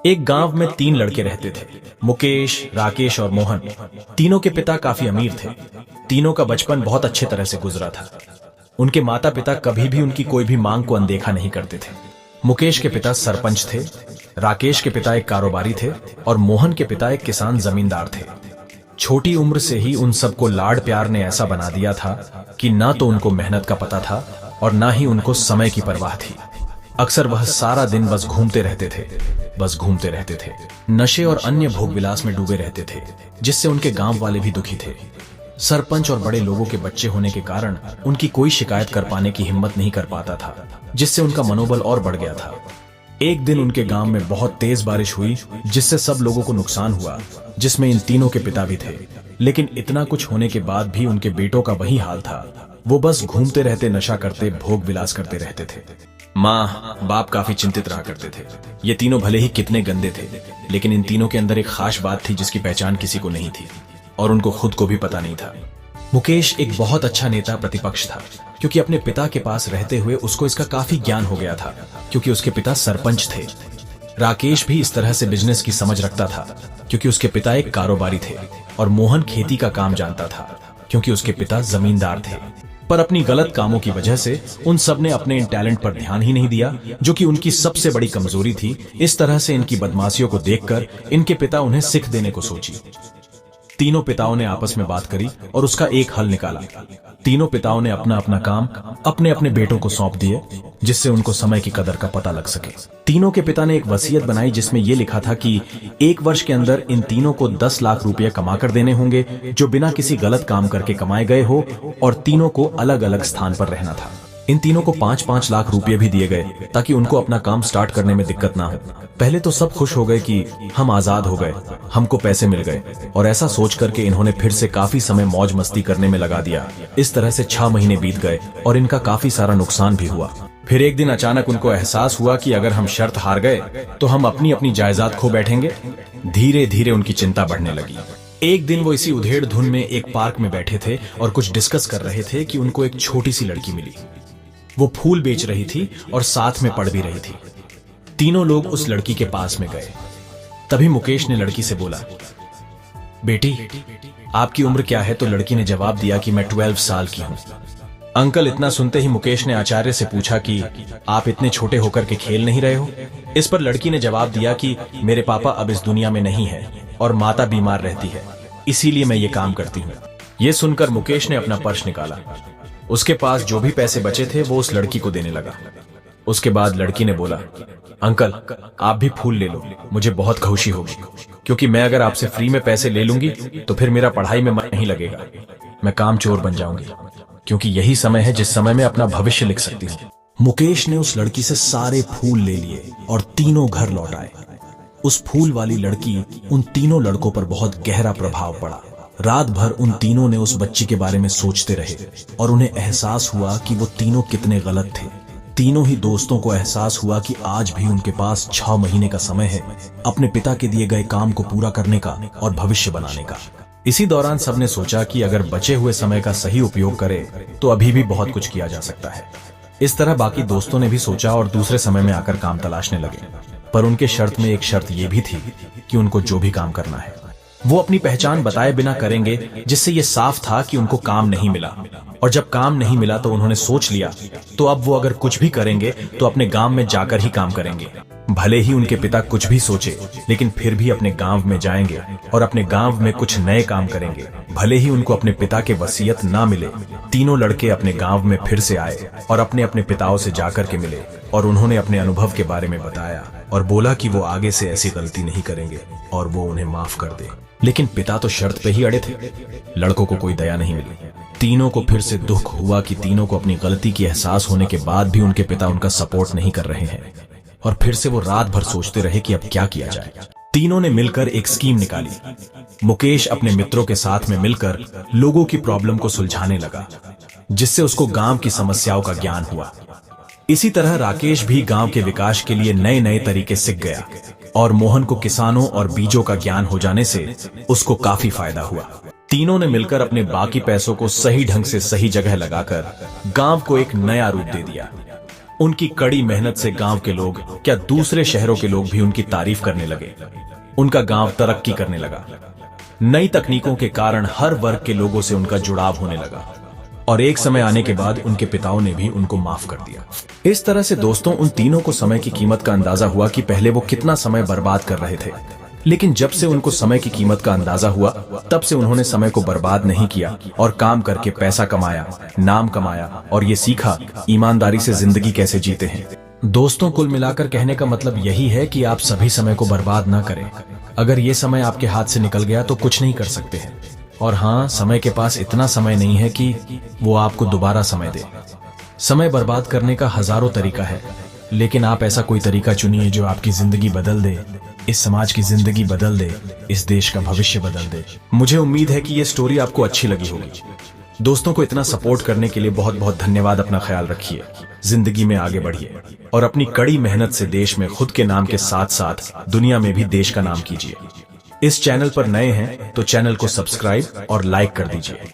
एक गांव में 3 लड़के रहते थे, मुकेश, राकेश और मोहन। तीनों के पिता काफी अमीर थे। तीनों का बचपन बहुत अच्छे तरह से गुजरा था। उनके माता पिता कभी भी उनकी कोई भी मांग को अनदेखा नहीं करते थे। मुकेश के पिता सरपंच थे, राकेश के पिता एक कारोबारी थे और मोहन के पिता एक किसान जमींदार थे। छोटी उम्र से ही उन सबको लाड प्यार ने ऐसा बना दिया था कि ना तो उनको मेहनत का पता था और ना ही उनको समय की परवाह थी। अक्सर वह सारा दिन बस घूमते रहते थे। नशे और अन्य भोग विलास में डूबे रहते थे, जिससे उनके गांव वाले भी दुखी थे। सरपंच और बड़े लोगों के बच्चे होने के कारण उनकी कोई शिकायत कर पाने की हिम्मत नहीं कर पाता था, जिससे उनका मनोबल और बढ़ गया था। एक दिन उनके गांव में बहुत तेज बारिश हुई, जिससे सब लोगों को नुकसान हुआ, जिसमें इन तीनों के पिता भी थे। लेकिन इतना कुछ होने के बाद भी उनके बेटों का वही हाल था। वो बस घूमते रहते, नशा करते, भोग विलास करते रहते थे। माँ बाप काफी चिंतित रहा करते थे। ये तीनों भले ही कितने गंदे थे, लेकिन इन तीनों के अंदर एक खास बात थी जिसकी पहचान किसी को नहीं थी और उनको खुद को भी पता नहीं था। मुकेश एक बहुत अच्छा नेता प्रतिपक्ष था, क्योंकि अपने पिता के पास रहते हुए उसको इसका काफी ज्ञान हो गया था, क्योंकि उसके पिता सरपंच थे। राकेश भी इस तरह से बिजनेस की समझ रखता था, क्योंकि उसके पिता एक कारोबारी थे। और मोहन खेती का काम जानता था, क्योंकि उसके पिता जमींदार थे। पर अपनी गलत कामों की वजह से उन सब ने अपने इन टैलेंट पर ध्यान ही नहीं दिया, जो कि उनकी सबसे बड़ी कमजोरी थी। इस तरह से इनकी बदमाशियों को देखकर इनके पिता उन्हें सिख देने को सोची। तीनों पिताओं ने आपस में बात करी और उसका एक हल निकाला। तीनों पिताओं ने अपना अपना काम अपने अपने बेटों को सौंप दिए, जिससे उनको समय की कदर का पता लग सके। तीनों के पिता ने एक वसीयत बनाई, जिसमें यह लिखा था कि 1 वर्ष के अंदर इन तीनों को 10 लाख रुपए कमा कर देने होंगे, जो बिना किसी गलत काम करके कमाए गए हो, और तीनों को अलग अलग स्थान पर रहना था। इन तीनों को 5-5 लाख रुपए भी दिए गए, ताकि उनको अपना काम स्टार्ट करने में दिक्कत ना हो। पहले तो सब खुश हो गए कि हम आजाद हो गए, हमको पैसे मिल गए, और ऐसा सोच करके इन्होंने फिर से काफी समय मौज मस्ती करने में लगा दिया। इस तरह से 6 महीने बीत गए और इनका काफी सारा नुकसान भी हुआ। फिर एक दिन अचानक उनको एहसास हुआ कि अगर हम शर्त हार गए तो हम अपनी अपनी जायदाद खो बैठेंगे। धीरे धीरे उनकी चिंता बढ़ने लगी। एक दिन वो इसी उधेड़ धुन में एक पार्क में बैठे थे और कुछ डिस्कस कर रहे थे कि उनको एक छोटी सी लड़की मिली। वो फूल बेच रही थी और साथ में पढ़ भी रही थी। तीनों लोग उस लड़की के पास में गए। तभी मुकेश ने लड़की से बोला, बेटी आपकी उम्र क्या है? तो लड़की ने जवाब दिया कि मैं 12 साल की हूँ। अंकल, इतना सुनते ही मुकेश ने आचार्य से पूछा कि आप इतने छोटे होकर के खेल नहीं रहे हो? इस पर लड़की ने जवाब दिया कि मेरे पापा अब इस दुनिया में नहीं है और माता बीमार रहती है, इसीलिए मैं ये काम करती हूँ। ये सुनकर मुकेश ने अपना पर्स निकाला। उसके पास जो भी पैसे बचे थे वो उस लड़की को देने लगा। उसके बाद लड़की ने बोला, अंकल आप भी फूल ले लो, मुझे बहुत खुशी होगी, क्योंकि मैं अगर आपसे फ्री में पैसे ले लूंगी तो फिर मेरा पढ़ाई में मन नहीं लगेगा, मैं काम चोर बन जाऊंगी, क्योंकि यही समय है जिस समय मैं अपना भविष्य लिख सकती हूँ। मुकेश ने उस लड़की से सारे फूल ले लिए और तीनों घर लौट आए। उस फूल वाली लड़की उन तीनों लड़कों पर बहुत गहरा प्रभाव पड़ा। रात भर उन तीनों ने उस बच्ची के बारे में सोचते रहे और उन्हें एहसास हुआ कि वो तीनों कितने गलत थे। तीनों ही दोस्तों को एहसास हुआ कि आज भी उनके पास 6 महीने का समय है अपने पिता के दिए गए काम को पूरा करने का और भविष्य बनाने का। इसी दौरान सबने सोचा कि अगर बचे हुए समय का सही उपयोग करें तो अभी भी बहुत कुछ किया जा सकता है। इस तरह बाकी दोस्तों ने भी सोचा और दूसरे समय में आकर काम तलाशने लगे। पर उनके शर्त में एक शर्त यह भी थी कि उनको जो भी काम करना है वो अपनी पहचान बताए बिना करेंगे, जिससे ये साफ था कि उनको काम नहीं मिला। और जब काम नहीं मिला तो उन्होंने सोच लिया तो अब वो अगर कुछ भी करेंगे तो अपने गांव में जाकर ही काम करेंगे। भले ही उनके पिता कुछ भी सोचे, लेकिन फिर भी अपने गांव में जाएंगे और अपने गांव में कुछ नए काम करेंगे। भले ही उनको अपने पिता के वसीयत ना मिले। तीनों लड़के अपने गांव में फिर से आए और अपने अपने पिताओं से जाकर के मिले और उन्होंने अपने अनुभव के बारे में बताया और बोला कि वो आगे से ऐसी गलती नहीं करेंगे और वो उन्हें माफ कर दे। लेकिन पिता तो शर्त पे ही अड़े थे। लड़कों को कोई दया नहीं मिली। तीनों को फिर से दुख हुआ कि तीनों को अपनी गलती की एहसास होने के बाद भी उनके पिता उनका सपोर्ट नहीं कर रहे हैं, और फिर से वो रात भर सोचते रहे कि अब क्या किया जाए। तीनों ने मिलकर एक स्कीम निकाली। मुकेश अपने मित्रों के साथ में मिलकर लोगों की प्रॉब्लम को सुलझाने लगा, जिससे उसको गांव की समस्याओं का ज्ञान हुआ। इसी तरह राकेश भी गांव के विकास के लिए नए नए तरीके सीख गया और मोहन को किसानों और बीजों का ज्ञान हो जाने से उसको काफी फायदा हुआ। तीनों ने मिलकर अपने बाकी पैसों को सही ढंग से सही जगह लगाकर गांव को एक नया रूप दे दिया। उनकी कड़ी मेहनत से गांव के लोग, क्या दूसरे शहरों के लोग भी उनकी तारीफ करने लगे। उनका गांव तरक्की करने लगा। नई तकनीकों के कारण हर वर्ग के लोगों से उनका जुड़ाव होने लगा और एक समय आने के बाद उनके पिताओं ने भी उनको माफ कर दिया। इस तरह से दोस्तों, उन तीनों को समय की कीमत का अंदाजा हुआ कि पहले वो कितना समय बर्बाद कर रहे थे, लेकिन जब से उनको समय की कीमत का अंदाजा हुआ तब से उन्होंने समय को बर्बाद नहीं किया और काम करके पैसा कमाया, नाम कमाया और ये सीखा ईमानदारी से जिंदगी कैसे जीते हैं। दोस्तों, कुल मिलाकर कहने का मतलब यही है कि आप सभी समय को बर्बाद ना करें। अगर ये समय आपके हाथ से निकल गया तो कुछ नहीं कर सकते हैं। और हाँ, समय के पास इतना समय नहीं है कि वो आपको दोबारा समय दे। समय बर्बाद करने का हजारों तरीका है, लेकिन आप ऐसा कोई तरीका चुनिए जो आपकी जिंदगी बदल दे, इस समाज की जिंदगी बदल दे, इस देश का भविष्य बदल दे। मुझे उम्मीद है कि ये स्टोरी आपको अच्छी लगी होगी। दोस्तों को इतना सपोर्ट करने के लिए बहुत बहुत धन्यवाद। अपना ख्याल रखिए, जिंदगी में आगे बढ़िए और अपनी कड़ी मेहनत से देश में खुद के नाम के साथ साथ दुनिया में भी देश का नाम कीजिए। इस चैनल पर नए हैं तो चैनल को सब्सक्राइब और लाइक कर दीजिए।